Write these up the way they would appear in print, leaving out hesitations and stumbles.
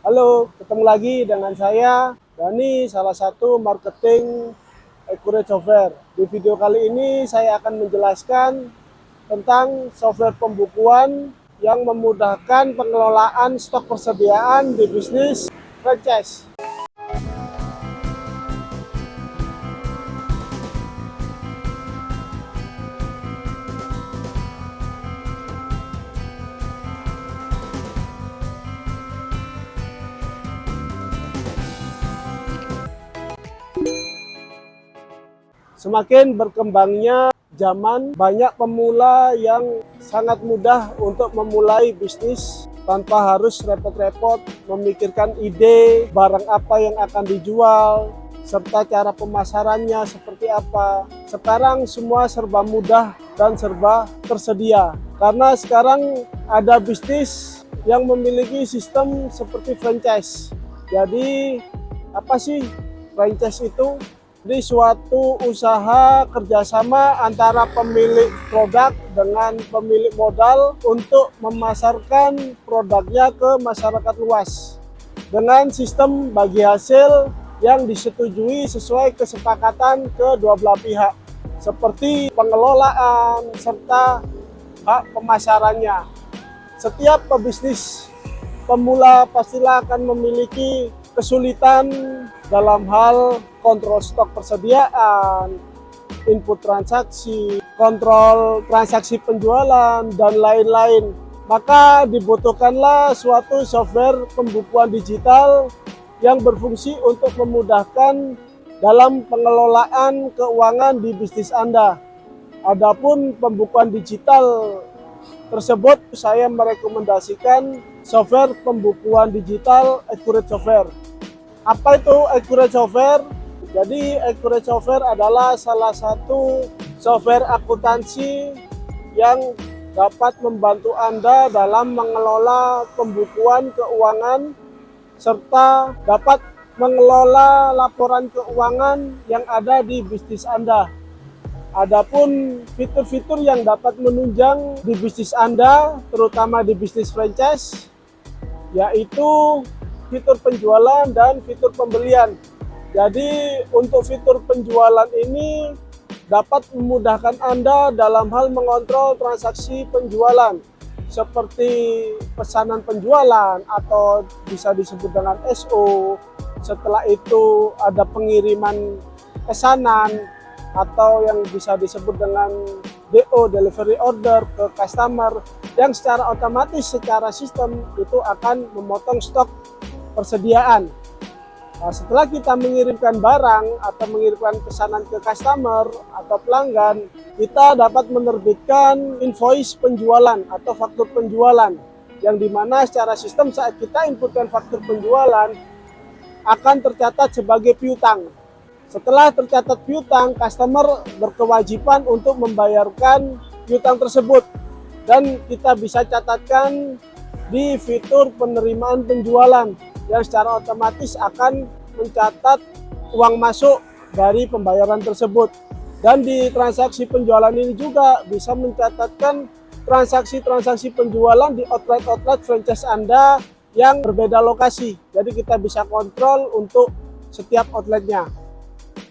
Halo, ketemu lagi dengan saya, Dani, salah satu marketing Accurate Software. Di video kali ini saya akan menjelaskan tentang software pembukuan yang memudahkan pengelolaan stok persediaan di bisnis franchise. Semakin berkembangnya zaman, banyak pemula yang sangat mudah untuk memulai bisnis tanpa harus repot-repot memikirkan ide, barang apa yang akan dijual, serta cara pemasarannya seperti apa. Sekarang semua serba mudah dan serba tersedia. Karena sekarang ada bisnis yang memiliki sistem seperti franchise. Jadi, apa sih franchise itu? Di suatu usaha kerjasama antara pemilik produk dengan pemilik modal untuk memasarkan produknya ke masyarakat luas dengan sistem bagi hasil yang disetujui sesuai kesepakatan kedua belah pihak, seperti pengelolaan serta hak pemasarannya. Setiap pebisnis pemula pastilah akan memiliki kesulitan dalam hal kontrol stok persediaan, input transaksi, kontrol transaksi penjualan, dan lain-lain. Maka dibutuhkanlah suatu software pembukuan digital yang berfungsi untuk memudahkan dalam pengelolaan keuangan di bisnis Anda. Adapun pembukuan digital tersebut, saya merekomendasikan software pembukuan digital Accurate Software. Apa itu Accurate Software? Jadi Accurate Software adalah salah satu software akuntansi yang dapat membantu Anda dalam mengelola pembukuan keuangan serta dapat mengelola laporan keuangan yang ada di bisnis Anda. Adapun fitur-fitur yang dapat menunjang di bisnis Anda, terutama di bisnis franchise, yaitu fitur penjualan dan fitur pembelian. Jadi untuk fitur penjualan ini dapat memudahkan Anda dalam hal mengontrol transaksi penjualan seperti pesanan penjualan atau bisa disebut dengan SO. Setelah itu ada pengiriman pesanan atau yang bisa disebut dengan DO, delivery order, ke customer, yang secara otomatis secara sistem itu akan memotong stok persediaan. Nah, setelah kita mengirimkan barang atau mengirimkan pesanan ke customer atau pelanggan, kita dapat menerbitkan invoice penjualan atau faktur penjualan, yang dimana secara sistem saat kita inputkan faktur penjualan akan tercatat sebagai piutang. Setelah tercatat piutang, customer berkewajiban untuk membayarkan piutang tersebut, dan kita bisa catatkan di fitur penerimaan penjualan yang secara otomatis akan mencatat uang masuk dari pembayaran tersebut. Dan di transaksi penjualan ini juga bisa mencatatkan transaksi-transaksi penjualan di outlet-outlet franchise Anda yang berbeda lokasi. Jadi kita bisa kontrol untuk setiap outletnya.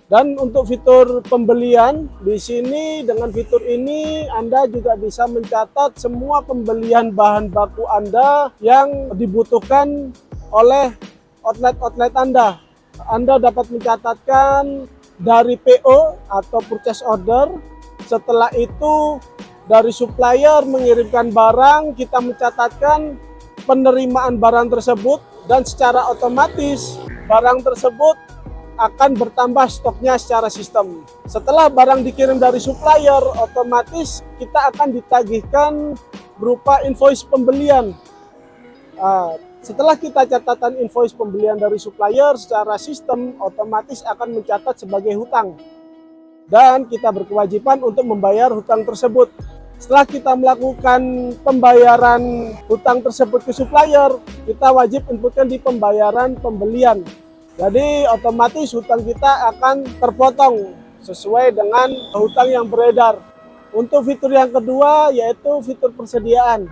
Dan untuk fitur pembelian, di sini dengan fitur ini Anda juga bisa mencatat semua pembelian bahan baku Anda yang dibutuhkan oleh outlet-outlet Anda. Anda dapat mencatatkan dari PO atau purchase order. Setelah itu dari supplier mengirimkan barang, kita mencatatkan penerimaan barang tersebut, dan secara otomatis barang tersebut akan bertambah stoknya secara sistem. Setelah barang dikirim dari supplier, otomatis kita akan ditagihkan berupa invoice pembelian. Setelah kita catatan invoice pembelian dari supplier, secara sistem otomatis akan mencatat sebagai hutang. Dan kita berkewajiban untuk membayar hutang tersebut. Setelah kita melakukan pembayaran hutang tersebut ke supplier, kita wajib inputkan di pembayaran pembelian. Jadi otomatis hutang kita akan terpotong sesuai dengan hutang yang beredar. Untuk fitur yang kedua yaitu fitur persediaan.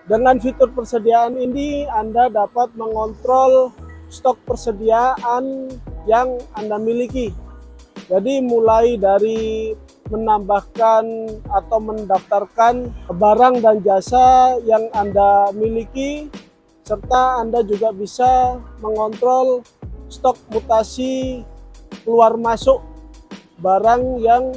Dengan fitur persediaan ini, Anda dapat mengontrol stok persediaan yang Anda miliki. Jadi mulai dari menambahkan atau mendaftarkan barang dan jasa yang Anda miliki, serta Anda juga bisa mengontrol stok mutasi keluar masuk barang yang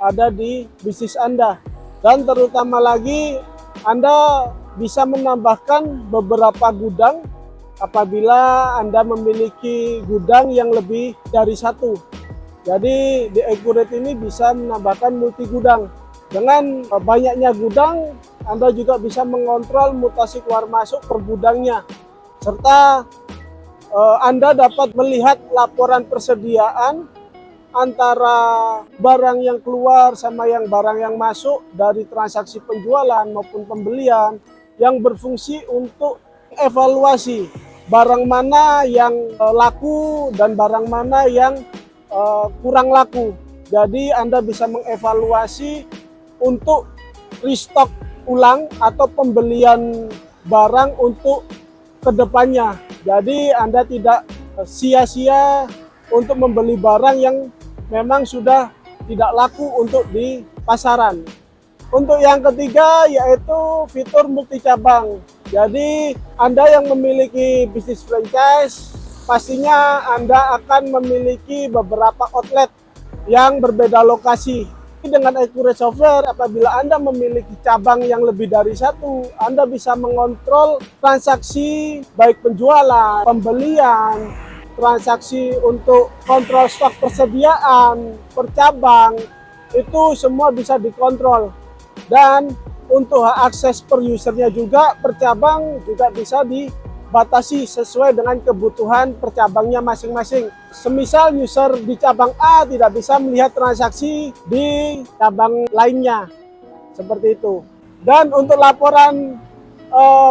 ada di bisnis Anda. Dan terutama lagi, Anda bisa menambahkan beberapa gudang apabila Anda memiliki gudang yang lebih dari satu. Jadi di Accurate ini bisa menambahkan multi gudang. Dengan banyaknya gudang, Anda juga bisa mengontrol mutasi keluar masuk per gudangnya. Serta Anda dapat melihat laporan persediaan antara barang yang keluar sama barang yang masuk dari transaksi penjualan maupun pembelian, yang berfungsi untuk evaluasi barang mana yang laku dan barang mana yang kurang laku. Jadi Anda bisa mengevaluasi untuk restock ulang atau pembelian barang untuk kedepannya. Jadi Anda tidak sia-sia untuk membeli barang yang memang sudah tidak laku untuk di pasaran. Untuk yang ketiga yaitu fitur multi cabang. Jadi Anda yang memiliki bisnis franchise, pastinya Anda akan memiliki beberapa outlet yang berbeda lokasi. Dengan Accurate Software, apabila Anda memiliki cabang yang lebih dari satu, Anda bisa mengontrol transaksi baik penjualan, pembelian, transaksi untuk kontrol stok persediaan per cabang, itu semua bisa dikontrol. Dan untuk hak akses per usernya juga per cabang juga bisa dibatasi sesuai dengan kebutuhan per cabangnya masing-masing. Semisal user di cabang A tidak bisa melihat transaksi di cabang lainnya, seperti itu. Dan untuk laporan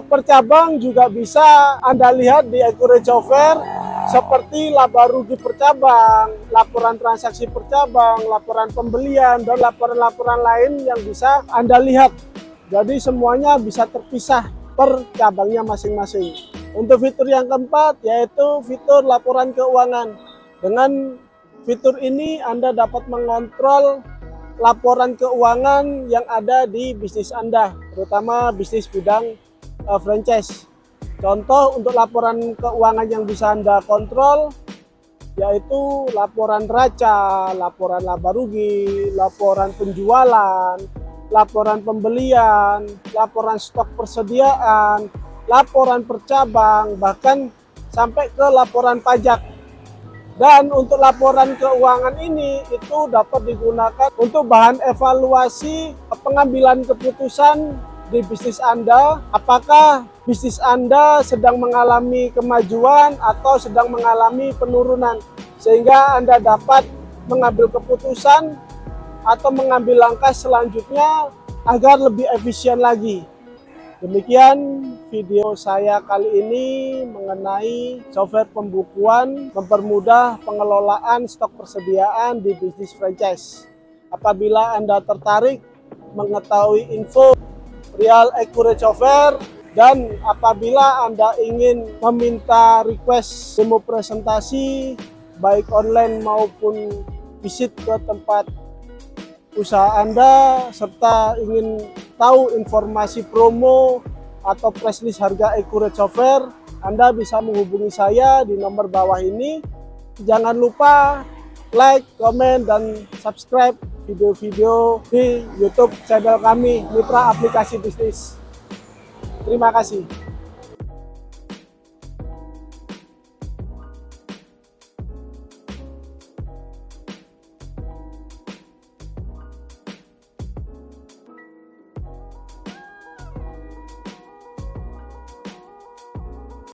per cabang juga bisa Anda lihat di Accurate Software, seperti laba rugi per cabang, laporan transaksi per cabang, laporan pembelian, dan laporan-laporan lain yang bisa Anda lihat. Jadi semuanya bisa terpisah per cabangnya masing-masing. Untuk fitur yang keempat yaitu fitur laporan keuangan. Dengan fitur ini Anda dapat mengontrol laporan keuangan yang ada di bisnis Anda, terutama bisnis bidang franchise. Contoh untuk laporan keuangan yang bisa Anda kontrol yaitu laporan neraca, laporan laba rugi, laporan penjualan, laporan pembelian, laporan stok persediaan, laporan per cabang, bahkan sampai ke laporan pajak. Dan untuk laporan keuangan ini itu dapat digunakan untuk bahan evaluasi pengambilan keputusan di bisnis Anda, apakah bisnis Anda sedang mengalami kemajuan atau sedang mengalami penurunan, sehingga Anda dapat mengambil keputusan atau mengambil langkah selanjutnya agar lebih efisien lagi. Demikian video saya kali ini mengenai software pembukuan mempermudah pengelolaan stok persediaan di bisnis franchise. Apabila Anda tertarik mengetahui info Real Accurate Software, dan apabila Anda ingin meminta request demo presentasi baik online maupun visit ke tempat usaha Anda, serta ingin tahu informasi promo atau press list harga Accurate Software, Anda bisa menghubungi saya di nomor bawah ini. Jangan lupa like, komen, dan subscribe video-video di YouTube channel kami, Mitra Aplikasi Bisnis. Terima kasih.